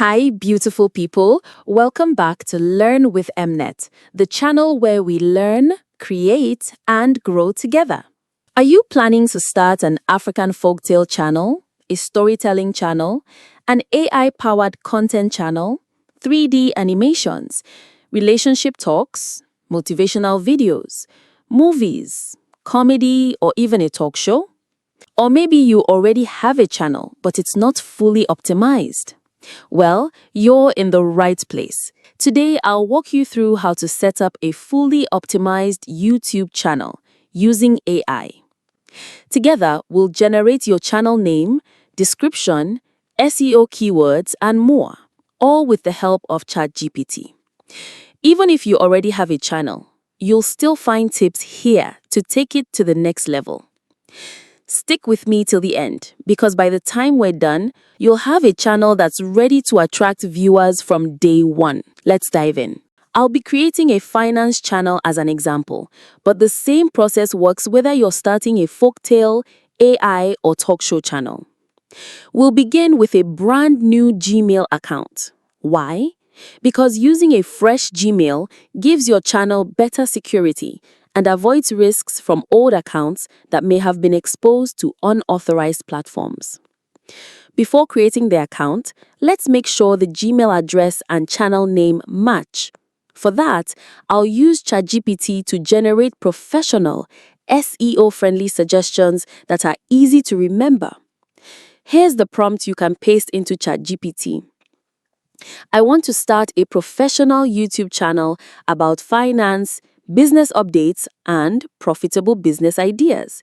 Hi, beautiful people. Welcome back to Learn with Emnet, the channel where we learn, create, and grow together. Are you planning to start an African folktale channel, a storytelling channel, an AI-powered content channel, 3D animations, relationship talks, motivational videos, movies, comedy, or even a talk show? Or maybe you already have a channel, but it's not fully optimized. Well, you're in the right place. Today, I'll walk you through how to set up a fully optimized YouTube channel using AI. Together, we'll generate your channel name, description, SEO keywords, and more, all with the help of ChatGPT. Even if you already have a channel, you'll still find tips here to take it to the next level. Stick with me till the end, because by the time we're done, you'll have a channel that's ready to attract viewers from day one. Let's dive in. I'll be creating a finance channel as an example, but the same process works whether you're starting a folktale, AI, or talk show channel. We'll begin with a brand new Gmail account. Why? Because using a fresh Gmail gives your channel better security and avoids risks from old accounts that may have been exposed to unauthorized platforms. Before creating the account, let's make sure the Gmail address and channel name match. For that, I'll use ChatGPT to generate professional, SEO-friendly suggestions that are easy to remember. Here's the prompt you can paste into ChatGPT. I want to start a professional YouTube channel about finance, business updates, and profitable business ideas.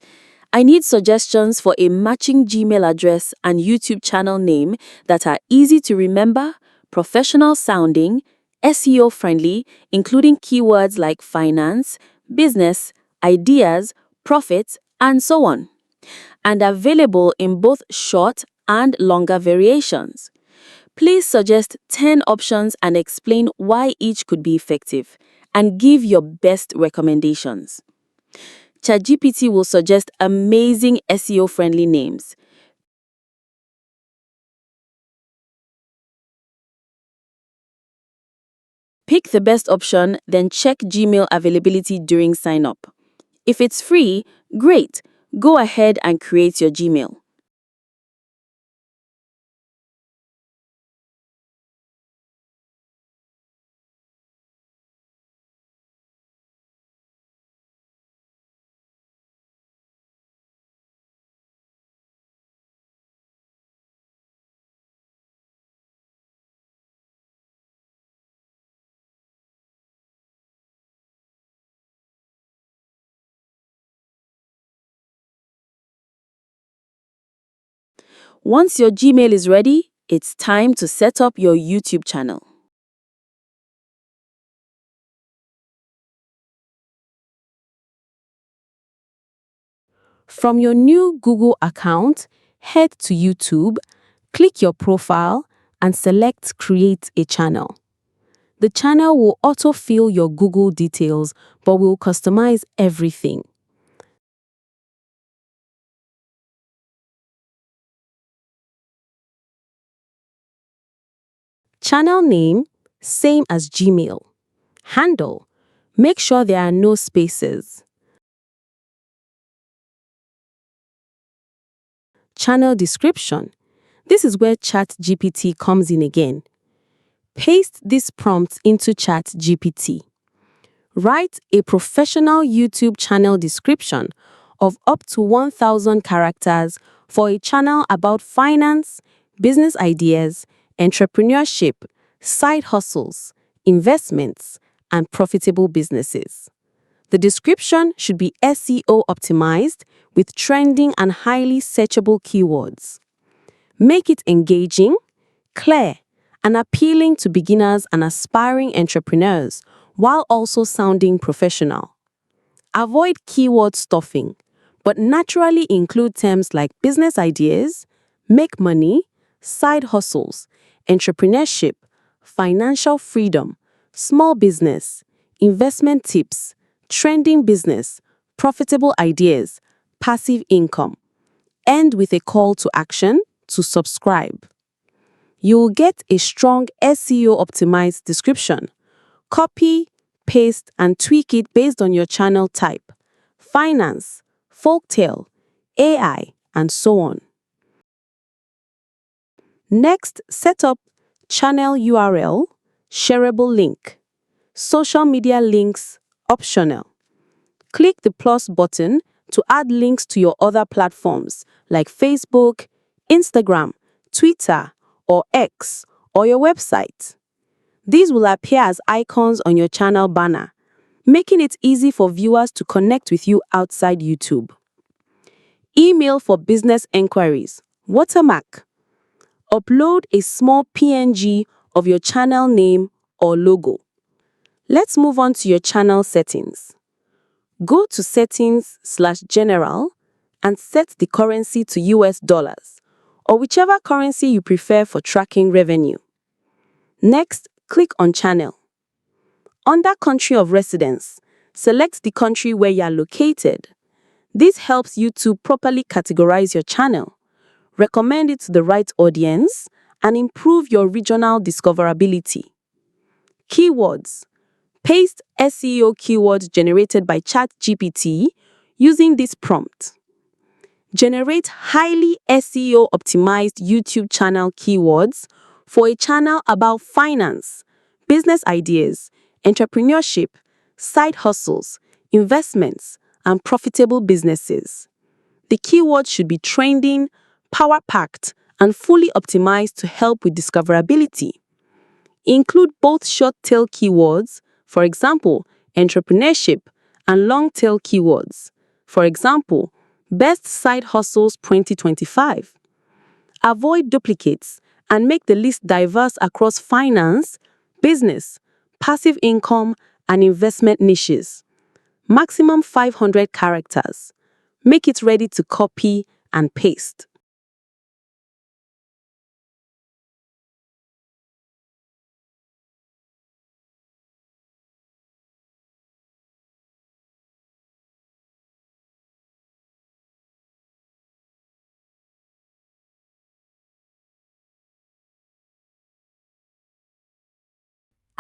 I need suggestions for a matching Gmail address and YouTube channel name that are easy to remember, professional sounding, SEO friendly, including keywords like finance, business, ideas, profits, and so on, and available in both short and longer variations. Please suggest 10 options and explain why each could be effective, and give your best recommendations. ChatGPT will suggest amazing SEO-friendly names. Pick the best option, then check Gmail availability during sign-up. If it's free, great. Go ahead and create your Gmail. Once your Gmail is ready, it's time to set up your YouTube channel. From your new Google account, head to YouTube, click your profile, and select Create a Channel. The channel will autofill your Google details, but will customize everything. Channel name, same as Gmail. Handle, make sure there are no spaces. Channel description, this is where ChatGPT comes in again. Paste this prompt into ChatGPT. Write a professional YouTube channel description of up to 1,000 characters for a channel about finance, business ideas, entrepreneurship, side hustles, investments, and profitable businesses. The description should be SEO optimized with trending and highly searchable keywords. Make it engaging, clear, and appealing to beginners and aspiring entrepreneurs while also sounding professional. Avoid keyword stuffing, but naturally include terms like business ideas, make money, side hustles, entrepreneurship, financial freedom, small business, investment tips, trending business, profitable ideas, passive income. End with a call to action to subscribe. You will get a strong SEO-optimized description. Copy, paste, and tweak it based on your channel type, finance, folktale, AI, and so on. Next, set up channel URL, shareable link, social media links, optional. Click the plus button to add links to your other platforms like Facebook, Instagram, Twitter, or X, or your website. These will appear as icons on your channel banner, making it easy for viewers to connect with you outside YouTube. Email for business enquiries, watermark. Upload a small PNG of your channel name or logo. Let's move on to your channel settings. Go to Settings/General and set the currency to US dollars, or whichever currency you prefer for tracking revenue. Next, click on Channel. Under Country of Residence, select the country where you are located. This helps YouTube properly categorize your channel, recommend it to the right audience, and improve your regional discoverability. Keywords. Paste SEO keywords generated by ChatGPT using this prompt. Generate highly SEO-optimized YouTube channel keywords for a channel about finance, business ideas, entrepreneurship, side hustles, investments, and profitable businesses. The keywords should be trending, power-packed, and fully optimized to help with discoverability. Include both short-tail keywords, for example, entrepreneurship, and long-tail keywords, for example, best side hustles 2025. Avoid duplicates and make the list diverse across finance, business, passive income, and investment niches. Maximum 500 characters. Make it ready to copy and paste.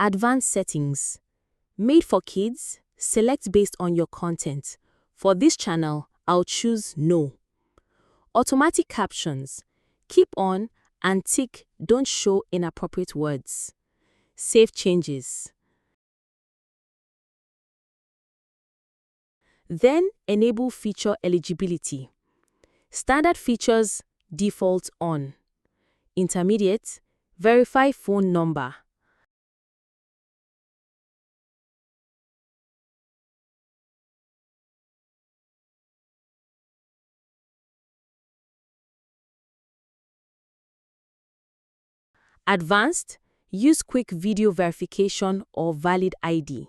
Advanced settings. Made for kids, select based on your content. For this channel, I'll choose No. Automatic captions. Keep on and tick Don't show inappropriate words. Save changes. Then enable feature eligibility. Standard features default on. Intermediate, verify phone number. Advanced, use quick video verification or valid ID.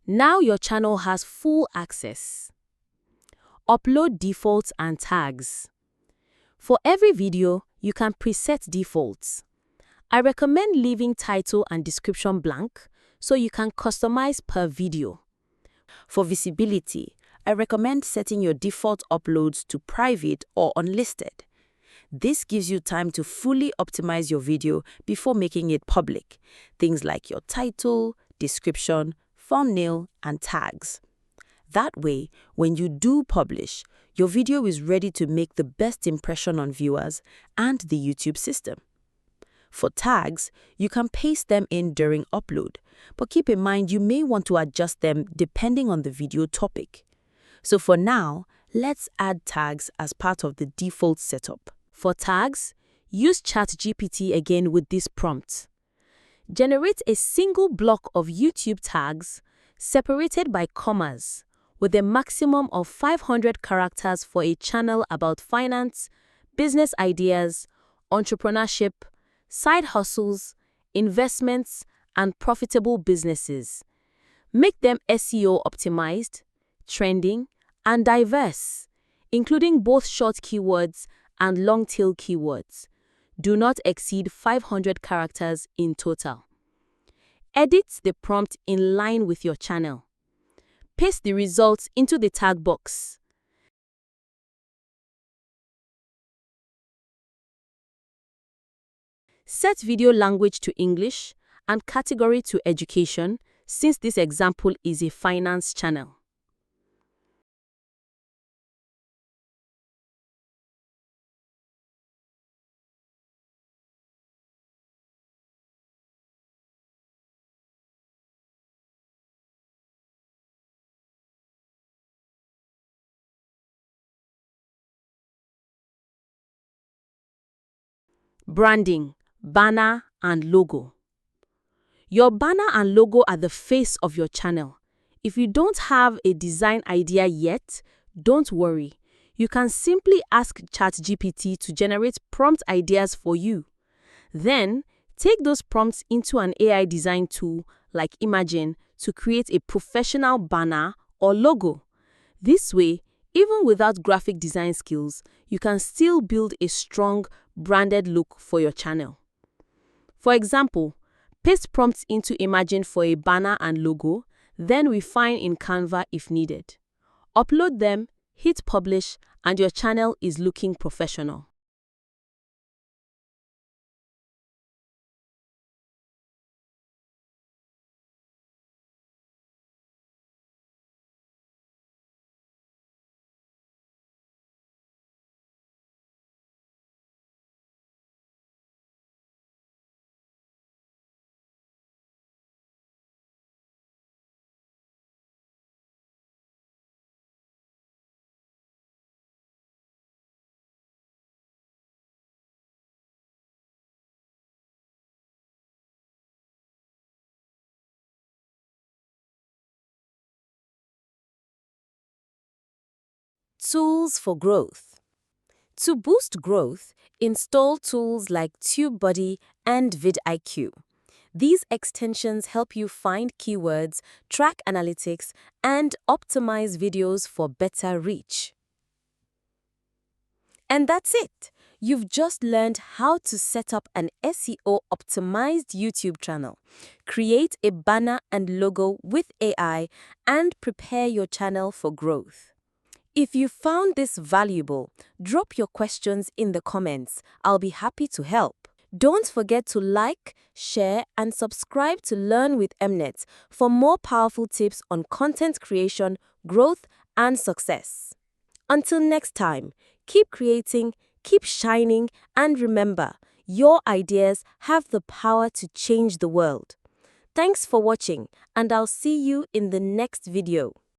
Now your channel has full access. Upload defaults and tags. For every video, you can preset defaults. I recommend leaving title and description blank so you can customize per video. For visibility, I recommend setting your default uploads to private or unlisted. This gives you time to fully optimize your video before making it public. Things like your title, description, thumbnail, and tags. That way, when you do publish, your video is ready to make the best impression on viewers and the YouTube system. For tags, you can paste them in during upload, but keep in mind you may want to adjust them depending on the video topic. So for now, let's add tags as part of the default setup. For tags, use ChatGPT again with this prompt. Generate a single block of YouTube tags separated by commas with a maximum of 500 characters for a channel about finance, business ideas, entrepreneurship, side hustles, investments, and profitable businesses. Make them SEO optimized, trending, and diverse, including both short keywords and long-tail keywords. Do not exceed 500 characters in total. Edit the prompt in line with your channel. paste the results into the tag box. Set video language to English and category to education, since this example is a finance channel. Branding, banner, and logo. Your banner and logo are the face of your channel. If you don't have a design idea yet, don't worry. You can simply ask ChatGPT to generate prompt ideas for you. Then, take those prompts into an AI design tool like Imagen to create a professional banner or logo. This way, even without graphic design skills, you can still build a strong, branded look for your channel. For example, paste prompts into Imagen for a banner and logo, then refine in Canva if needed. Upload them, hit publish, and your channel is looking professional. Tools for growth. To boost growth, install tools like TubeBuddy and VidIQ. These extensions help you find keywords, track analytics, and optimize videos for better reach. And that's it. You've just learned how to set up an SEO-optimized YouTube channel, create a banner and logo with AI, and prepare your channel for growth. If you found this valuable, drop your questions in the comments. I'll be happy to help. Don't forget to like, share, and subscribe to Learn with Emnet for more powerful tips on content creation, growth, and success. Until next time, keep creating, keep shining, and remember, your ideas have the power to change the world. Thanks for watching, and I'll see you in the next video.